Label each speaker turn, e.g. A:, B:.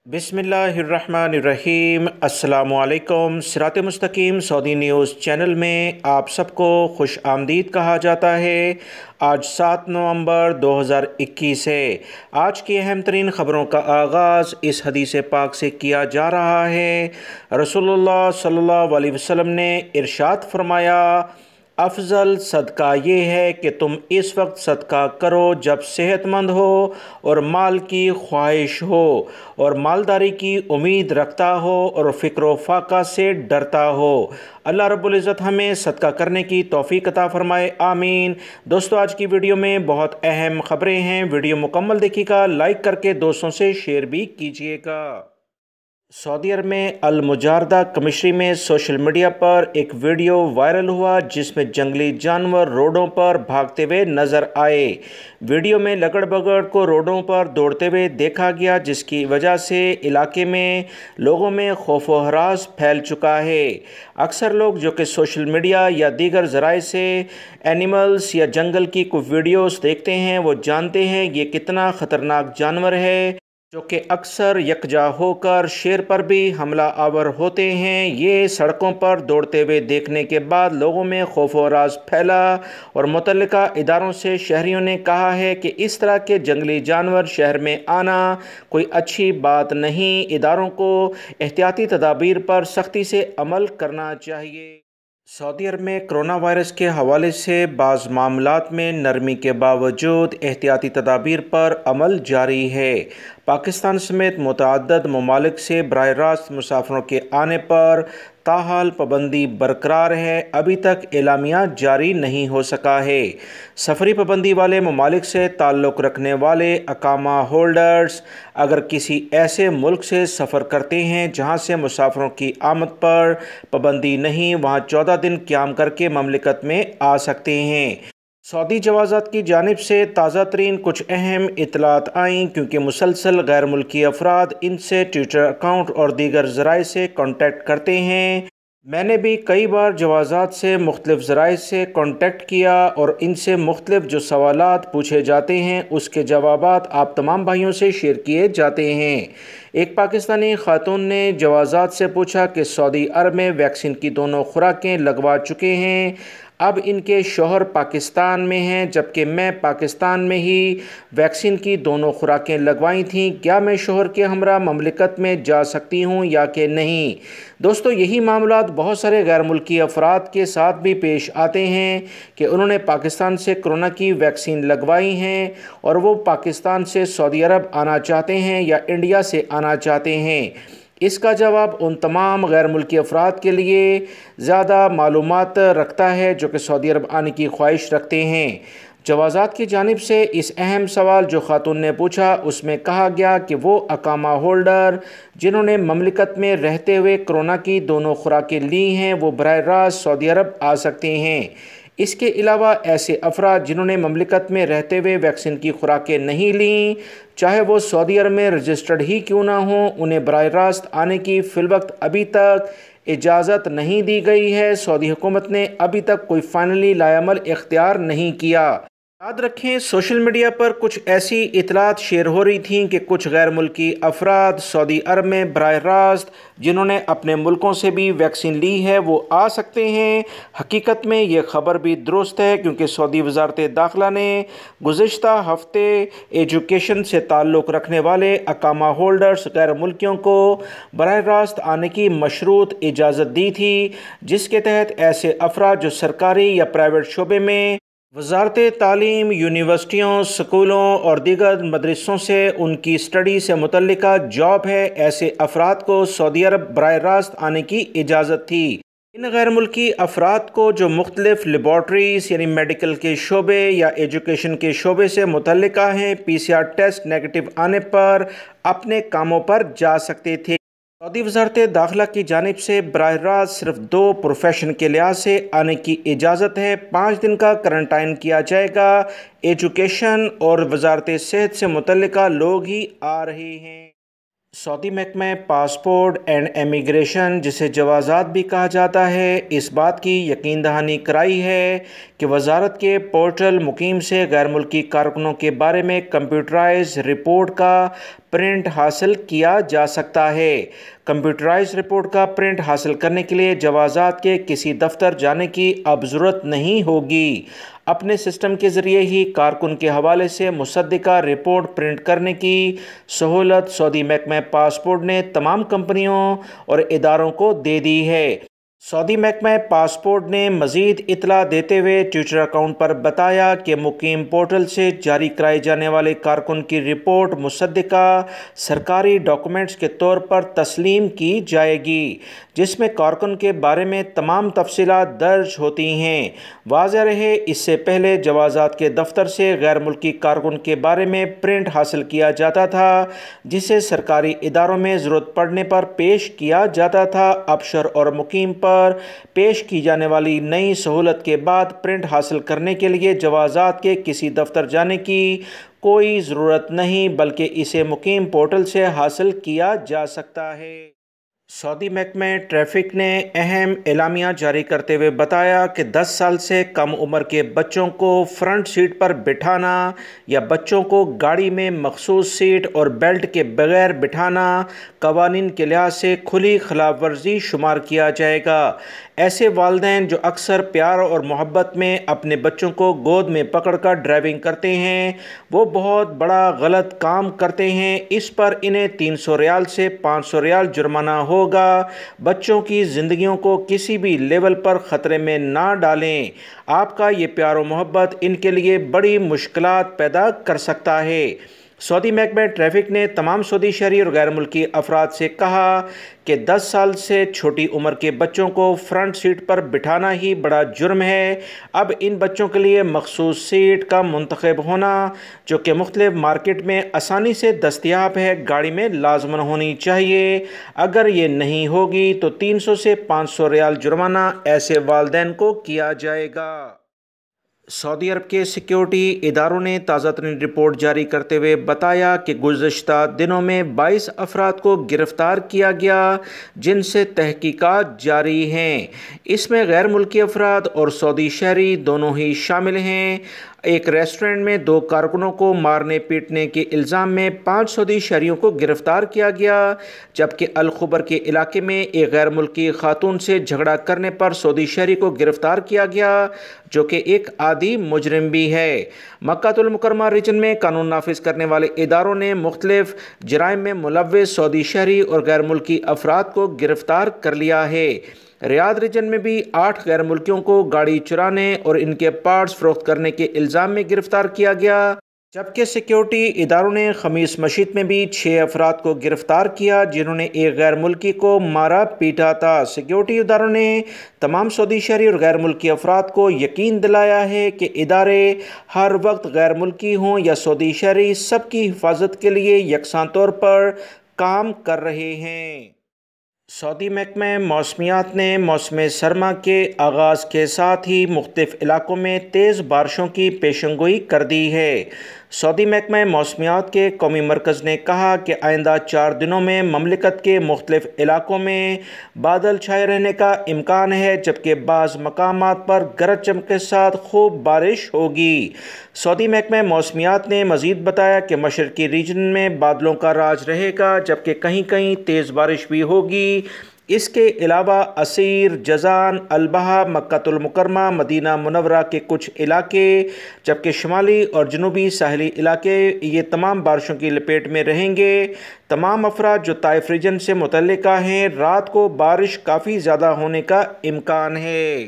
A: بسم اللہ الرحمن الرحیم۔ السلام علیکم۔ سرات.e.مustaqem سعودی نیوز چینل میں آپ سب کو خوش آمدید کہا جاتا ہے۔ آج 7 نومبر 2021 ہے۔ آج کی اہم ترین خبروں کا آغاز اس حدیث پاک سے کیا جا رہا ہے۔ رسول اللہ صلی اللہ علیہ وسلم نے ارشاد فرمایا، افضل صدقہ یہ ہے کہ تم اس وقت صدقہ کرو جب صحت مند ہو اور مال کی خواہش ہو اور مالداری کی امید رکھتا ہو اور فقر و فاقہ سے ڈرتا ہو۔ اللہ رب العزت ہمیں صدقہ کرنے کی توفیق عطا فرمائے، آمین۔ دوستو، آج کی ویڈیو میں بہت اہم خبریں ہیں۔ ویڈیو مکمل دیکھیے گا، لائک کر کے دوستوں سے شیئر بھی کیجیے گا۔ سعودی عرب میں المجاردہ کمشنری میں سوشل میڈیا پر ایک ویڈیو وائرل ہوا جس میں جنگلی جانور روڈوں پر بھاگتے ہوئے نظر آئے۔ ویڈیو میں لگڑ بگڑ کو روڈوں پر دوڑتے ہوئے دیکھا گیا، جس کی وجہ سے علاقے میں لوگوں میں خوف و ہراس پھیل چکا ہے۔ اکثر لوگ جو کہ سوشل میڈیا یا دیگر ذرائع سے اینیملز یا جنگل کی کوئی ویڈیوز دیکھتے ہیں، وہ جانتے ہیں یہ کتنا خطرناک جانور ہے، جو کہ اکثر یکجا ہو کر شیر پر بھی حملہ آور ہوتے ہیں۔ یہ سڑکوں پر دوڑتے ہوئے دیکھنے کے بعد لوگوں میں خوف و ہراس پھیلا اور متعلقہ اداروں سے شہریوں نے کہا ہے کہ اس طرح کے جنگلی جانور شہر میں آنا کوئی اچھی بات نہیں۔ اداروں کو احتیاطی تدابیر پر سختی سے عمل کرنا چاہیے۔ سعودی عرب میں کرونا وائرس کے حوالے سے بعض معاملات میں نرمی کے باوجود احتیاطی تدابیر پر عمل جاری ہے۔ پاکستان سمیت متعدد ممالک سے براہ راست مسافروں کے آنے پر تاحال پابندی برقرار ہے۔ ابھی تک اعلامیہ جاری نہیں ہو سکا ہے۔ سفری پابندی والے ممالک سے تعلق رکھنے والے اقامہ ہولڈرز اگر کسی ایسے ملک سے سفر کرتے ہیں جہاں سے مسافروں کی آمد پر پابندی نہیں، وہاں 14 دن قیام کر کے مملکت میں آ سکتے ہیں۔ سعودی جوازات کی جانب سے تازہ ترین کچھ اہم اطلاعات آئیں، کیونکہ مسلسل غیر ملکی افراد ان سے ٹویٹر اکاؤنٹ اور دیگر ذرائع سے کانٹیکٹ کرتے ہیں۔ میں نے بھی کئی بار جوازات سے مختلف ذرائع سے کانٹیکٹ کیا اور ان سے مختلف جو سوالات پوچھے جاتے ہیں اس کے جوابات آپ تمام بھائیوں سے شیئر کیے جاتے ہیں۔ ایک پاکستانی خاتون نے جوازات سے پوچھا کہ سعودی عرب میں ویکسین کی دونوں خوراکیں لگوا چکے ہیں، اب ان کے شوہر پاکستان میں ہیں جبکہ میں پاکستان میں ہی ویکسین کی دونوں خوراکیں لگوائی تھیں، کیا میں شوہر کے ہمراہ مملکت میں جا سکتی ہوں یا کہ نہیں؟ دوستو، یہی معاملات بہت سارے غیر ملکی افراد کے ساتھ بھی پیش آتے ہیں کہ انہوں نے پاکستان سے کرونا کی ویکسین لگوائی ہیں اور وہ پاکستان سے سعودی عرب آنا چاہتے ہیں یا انڈیا سے آنا چاہتے ہیں۔ اس کا جواب ان تمام غیر ملکی افراد کے لیے زیادہ معلومات رکھتا ہے جو کہ سعودی عرب آنے کی خواہش رکھتے ہیں۔ جوازات کی جانب سے اس اہم سوال جو خاتون نے پوچھا، اس میں کہا گیا کہ وہ اقامہ ہولڈر جنہوں نے مملکت میں رہتے ہوئے کرونا کی دونوں خوراکیں لی ہیں، وہ براہ راست سعودی عرب آ سکتے ہیں۔ اس کے علاوہ ایسے افراد جنہوں نے مملکت میں رہتے ہوئے ویکسین کی خوراکیں نہیں لیں، چاہے وہ سعودی عرب میں رجسٹرڈ ہی کیوں نہ ہوں، انہیں براہ راست آنے کی فی الوقت ابھی تک اجازت نہیں دی گئی ہے۔ سعودی حکومت نے ابھی تک کوئی فائنلی لائحہ اختیار نہیں کیا۔ یاد رکھیں، سوشل میڈیا پر کچھ ایسی اطلاعات شیئر ہو رہی تھیں کہ کچھ غیر ملکی افراد سعودی عرب میں براہ راست جنہوں نے اپنے ملکوں سے بھی ویکسین لی ہے وہ آ سکتے ہیں۔ حقیقت میں یہ خبر بھی درست ہے، کیونکہ سعودی وزارت داخلہ نے گزشتہ ہفتے ایجوکیشن سے تعلق رکھنے والے اقامہ ہولڈرز غیر ملکیوں کو براہ راست آنے کی مشروط اجازت دی تھی، جس کے تحت ایسے افراد جو سرکاری یا پرائیویٹ شعبے میں وزارت تعلیم، یونیورسٹیوں، سکولوں اور دیگر مدرسوں سے ان کی سٹڈی سے متعلقہ جاب ہے، ایسے افراد کو سعودی عرب براہ راست آنے کی اجازت تھی۔ ان غیر ملکی افراد کو جو مختلف لیبارٹریز یعنی میڈیکل کے شعبے یا ایجوکیشن کے شعبے سے متعلقہ ہیں، PCR ٹیسٹ نیگیٹو آنے پر اپنے کاموں پر جا سکتے تھے۔ سعودی وزارت داخلہ کی جانب سے براہ راست صرف 2 پروفیشن کے لحاظ سے آنے کی اجازت ہے۔ 5 دن کا کرنٹائن کیا جائے گا۔ ایجوکیشن اور وزارت صحت سے متعلقہ لوگ ہی آ رہے ہیں۔ سعودی محکمہ پاسپورٹ اینڈ امیگریشن، جسے جوازات بھی کہا جاتا ہے، اس بات کی یقین دہانی کرائی ہے کہ وزارت کے پورٹل مقیم سے غیر ملکی کارکنوں کے بارے میں کمپیوٹرائز رپورٹ کا پرنٹ حاصل کیا جا سکتا ہے۔ کمپیوٹرائز رپورٹ کا پرنٹ حاصل کرنے کے لیے جوازات کے کسی دفتر جانے کی اب ضرورت نہیں ہوگی۔ اپنے سسٹم کے ذریعے ہی کارکن کے حوالے سے مصدقہ رپورٹ پرنٹ کرنے کی سہولت سعودی محکمہ پاسپورٹ نے تمام کمپنیوں اور اداروں کو دے دی ہے۔ سعودی محکمہ پاسپورٹ نے مزید اطلاع دیتے ہوئے ٹویٹر اکاؤنٹ پر بتایا کہ مقیم پورٹل سے جاری کرائے جانے والے کارکن کی رپورٹ مصدقہ سرکاری ڈاکومنٹس کے طور پر تسلیم کی جائے گی، جس میں کارکن کے بارے میں تمام تفصیلات درج ہوتی ہیں۔ واضح رہے، اس سے پہلے جوازات کے دفتر سے غیر ملکی کارکن کے بارے میں پرنٹ حاصل کیا جاتا تھا، جسے سرکاری اداروں میں ضرورت پڑنے پر پیش کیا جاتا تھا۔ اب شہر اور مقیم پر پیش کی جانے والی نئی سہولت کے بعد پرنٹ حاصل کرنے کے لیے جوازات کے کسی دفتر جانے کی کوئی ضرورت نہیں، بلکہ اسے مقیم پورٹل سے حاصل کیا جا سکتا ہے۔ سعودی محکمہ ٹریفک نے اہم اعلامیہ جاری کرتے ہوئے بتایا کہ 10 سال سے کم عمر کے بچوں کو فرنٹ سیٹ پر بٹھانا یا بچوں کو گاڑی میں مخصوص سیٹ اور بیلٹ کے بغیر بٹھانا قوانین کے لحاظ سے کھلی خلاف ورزی شمار کیا جائے گا۔ ایسے والدین جو اکثر پیار اور محبت میں اپنے بچوں کو گود میں پکڑ کر ڈرائیونگ کرتے ہیں، وہ بہت بڑا غلط کام کرتے ہیں۔ اس پر انہیں 300 ریال سے 500 ریال جرمانہ ہوگا۔ بچوں کی زندگیوں کو کسی بھی لیول پر خطرے میں نہ ڈالیں۔ آپ کا یہ پیار و محبت ان کے لیے بڑی مشکلات پیدا کر سکتا ہے۔ سعودی محکمہ ٹریفک نے تمام سعودی شہری اور غیر ملکی افراد سے کہا کہ 10 سال سے چھوٹی عمر کے بچوں کو فرنٹ سیٹ پر بٹھانا ہی بڑا جرم ہے۔ اب ان بچوں کے لیے مخصوص سیٹ کا منتخب ہونا، جو کہ مختلف مارکیٹ میں آسانی سے دستیاب ہے، گاڑی میں لازماً ہونی چاہیے۔ اگر یہ نہیں ہوگی تو 300 سے 500 ریال جرمانہ ایسے والدین کو کیا جائے گا۔ سعودی عرب کے سیکیورٹی اداروں نے تازہ ترین رپورٹ جاری کرتے ہوئے بتایا کہ گزشتہ دنوں میں 22 افراد کو گرفتار کیا گیا، جن سے تحقیقات جاری ہیں۔ اس میں غیر ملکی افراد اور سعودی شہری دونوں ہی شامل ہیں۔ ایک ریسٹورنٹ میں 2 کارکنوں کو مارنے پیٹنے کے الزام میں 5 سعودی شہریوں کو گرفتار کیا گیا، جبکہ الخبر کے علاقے میں ایک غیر ملکی خاتون سے جھگڑا کرنے پر سعودی شہری کو گرفتار کیا گیا، جو کہ ایک عادی مجرم بھی ہے۔ مکہ المکرمہ ریجن میں قانون نافذ کرنے والے اداروں نے مختلف جرائم میں ملوث سعودی شہری اور غیر ملکی افراد کو گرفتار کر لیا ہے۔ ریاض ریجن میں بھی 8 غیر ملکیوں کو گاڑی چرانے اور ان کے پارٹس فروخت کرنے کے الزام میں گرفتار کیا گیا، جبکہ سیکیورٹی اداروں نے خمیس مشیط میں بھی 6 افراد کو گرفتار کیا، جنہوں نے ایک غیر ملکی کو مارا پیٹا تھا۔ سیکیورٹی اداروں نے تمام سعودی شہری اور غیر ملکی افراد کو یقین دلایا ہے کہ ادارے ہر وقت غیر ملکی ہوں یا سعودی شہری، سب کی حفاظت کے لیے یکساں طور پر کام کر رہے ہیں۔ سعودی محکمہ موسمیات نے موسم سرما کے آغاز کے ساتھ ہی مختلف علاقوں میں تیز بارشوں کی پیشن گوئی کر دی ہے۔ سعودی محکمہ موسمیات کے قومی مرکز نے کہا کہ آئندہ 4 دنوں میں مملکت کے مختلف علاقوں میں بادل چھائے رہنے کا امکان ہے، جبکہ بعض مقامات پر گرج چمک کے ساتھ خوب بارش ہوگی۔ سعودی محکمہ موسمیات نے مزید بتایا کہ مشرقی ریجن میں بادلوں کا راج رہے گا، جبکہ کہیں کہیں تیز بارش بھی ہوگی۔ اس کے علاوہ عسیر، جازان، البہا، مکہ المکرمہ، مدینہ منورہ کے کچھ علاقے، جبکہ شمالی اور جنوبی ساحلی علاقے یہ تمام بارشوں کی لپیٹ میں رہیں گے۔ تمام افراد جو طائف ریجن سے متعلقہ ہیں، رات کو بارش کافی زیادہ ہونے کا امکان ہے۔